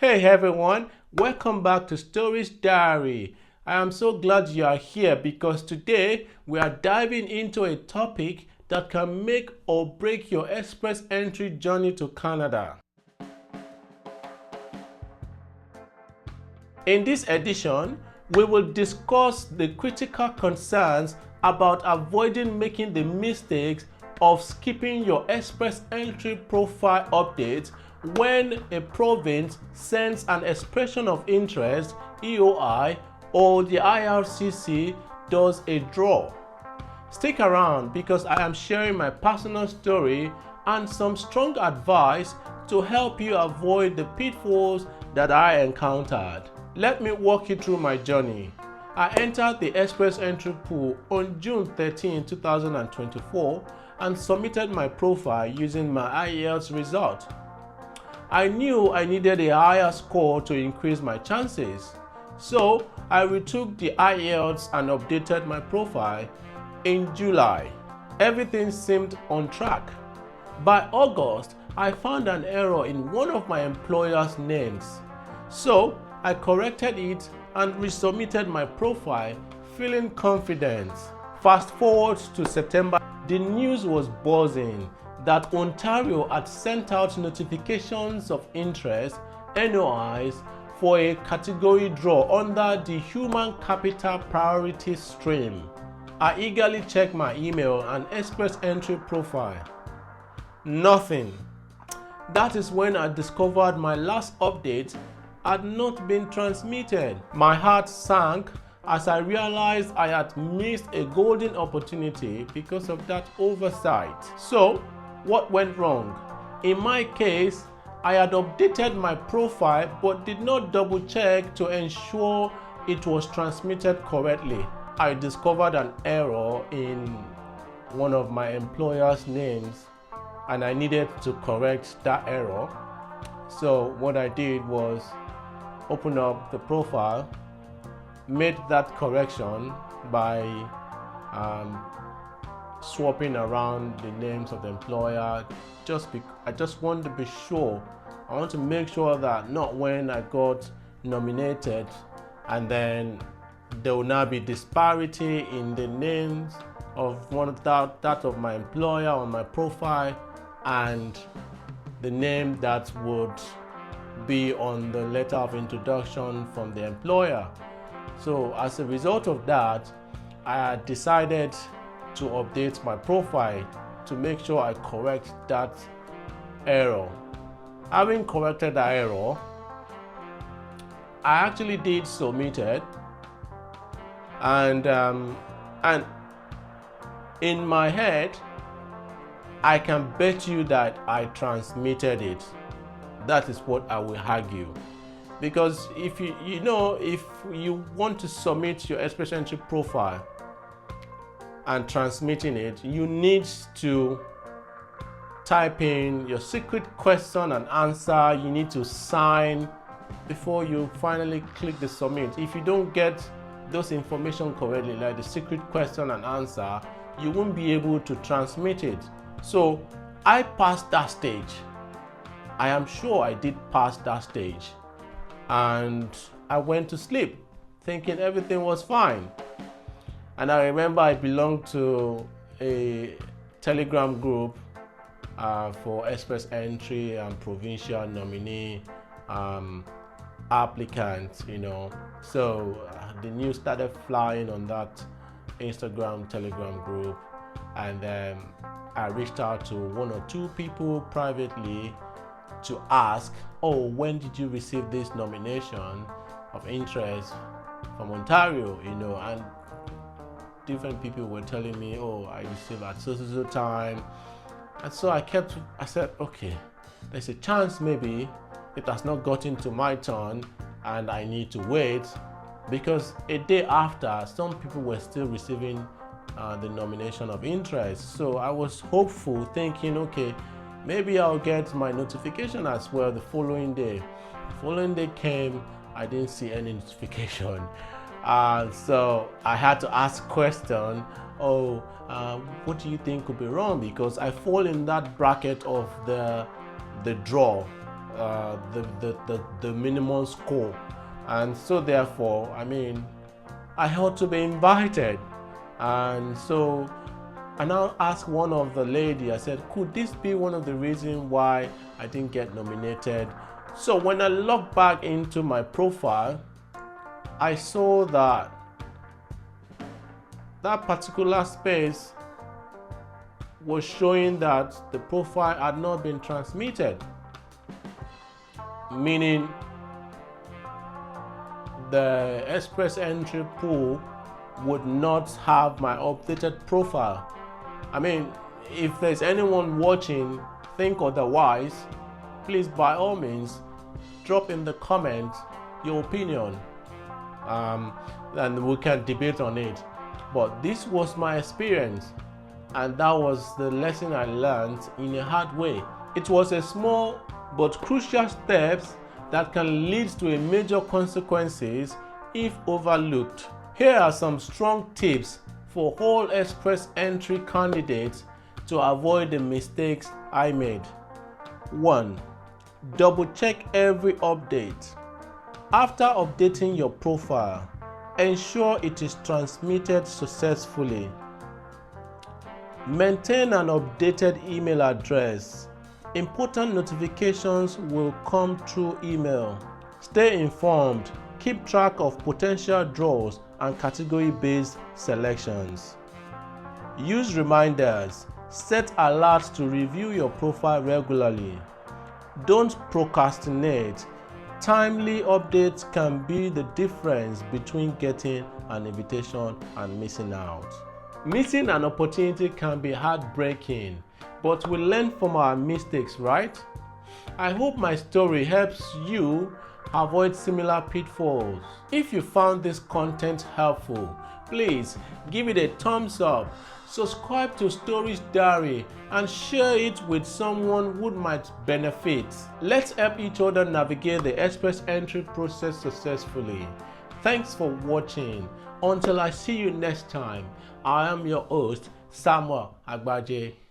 Hey everyone, welcome back to Stories Diary. I am so glad you are here because today we are diving into a topic that can make or break your express entry journey to Canada. In this edition, we will discuss the critical concerns about avoiding making the mistakes of skipping your express entry profile updates when a province sends an expression of interest (EOI) or the IRCC does a draw. Stick around because I am sharing my personal story and some strong advice to help you avoid the pitfalls that I encountered. Let me walk you through my journey. I entered the express entry pool on June 13, 2024 and submitted my profile using my IELTS result. I knew I needed a higher score to increase my chances, so I retook the IELTS and updated my profile in July. Everything seemed on track. By August, I found an error in one of my employer's names, so I corrected it and resubmitted my profile, feeling confident. Fast forward to September, the news was buzzing that Ontario had sent out notifications of interest (NOIs) for a category draw under the Human Capital Priority stream. I eagerly checked my email and express entry profile. Nothing. That is when I discovered my last update had not been transmitted. My heart sank as I realized I had missed a golden opportunity because of that oversight. So, what went wrong? In my case, I had updated my profile but did not double check to ensure it was transmitted correctly. I discovered an error in one of my employer's names and I needed to correct that error. So what I did was open up the profile, made that correction by swapping around the names of the employer. I just want to be sure. I want to make sure that not when I got nominated and then there will now be disparity in the names of that of my employer on my profile and the name that would be on the letter of introduction from the employer. So as a result of that, I decided to update my profile to make sure I correct that error. Having corrected that error, I actually did submit it, and in my head, I can bet you that I transmitted it. That is what I will argue. Because if if you want to submit your express entry profile and transmitting it, you need to type in your secret question and answer. You need to sign before you finally click the submit. If you don't get those information correctly, like the secret question and answer, you won't be able to transmit it. So I passed that stage. I am sure I did pass that stage, and I went to sleep thinking everything was fine. And I remember I belonged to a Telegram group for express entry and provincial nominee applicants, So the news started flying on that Telegram group, and then I reached out to one or two people privately to ask, oh, when did you receive this nomination of interest from Ontario, and different people were telling me, oh, I received at so time. And so I said, okay, there's a chance maybe it has not gotten to my turn and I need to wait, because a day after, some people were still receiving the nomination of interest. So I was hopeful, thinking, okay, maybe I'll get my notification as well the following day. The following day came, I didn't see any notification. So I had to ask question, what do you think could be wrong? Because I fall in that bracket of the draw the minimum score, and so therefore, I mean, I had to be invited. And so I now asked one of the lady, I said, could this be one of the reasons why I didn't get nominated? So when I logged back into my profile, I saw that that particular space was showing that the profile had not been transmitted, meaning the express entry pool would not have my updated profile. I mean, if there's anyone watching think otherwise, please by all means drop in the comments your opinion, and we can debate on it. But this was my experience, and that was the lesson I learned in a hard way. It was a small but crucial steps that can lead to a major consequences if overlooked. Here are some strong tips for all express entry candidates to avoid the mistakes I made. 1. Double check every update. After updating your profile, ensure it is transmitted successfully. Maintain an updated email address. Important notifications will come through email. Stay informed. Keep track of potential draws and category-based selections. Use reminders. Set alerts to review your profile regularly. Don't procrastinate. Timely updates can be the difference between getting an invitation and missing out. Missing an opportunity can be heartbreaking, but we learn from our mistakes, right? I hope my story helps you avoid similar pitfalls. If you found this content helpful, please give it a thumbs up, subscribe to Stories Diary, and share it with someone who might benefit. Let's help each other navigate the express entry process successfully. Thanks for watching. Until I see you next time, I am your host, Samuel Agbaje.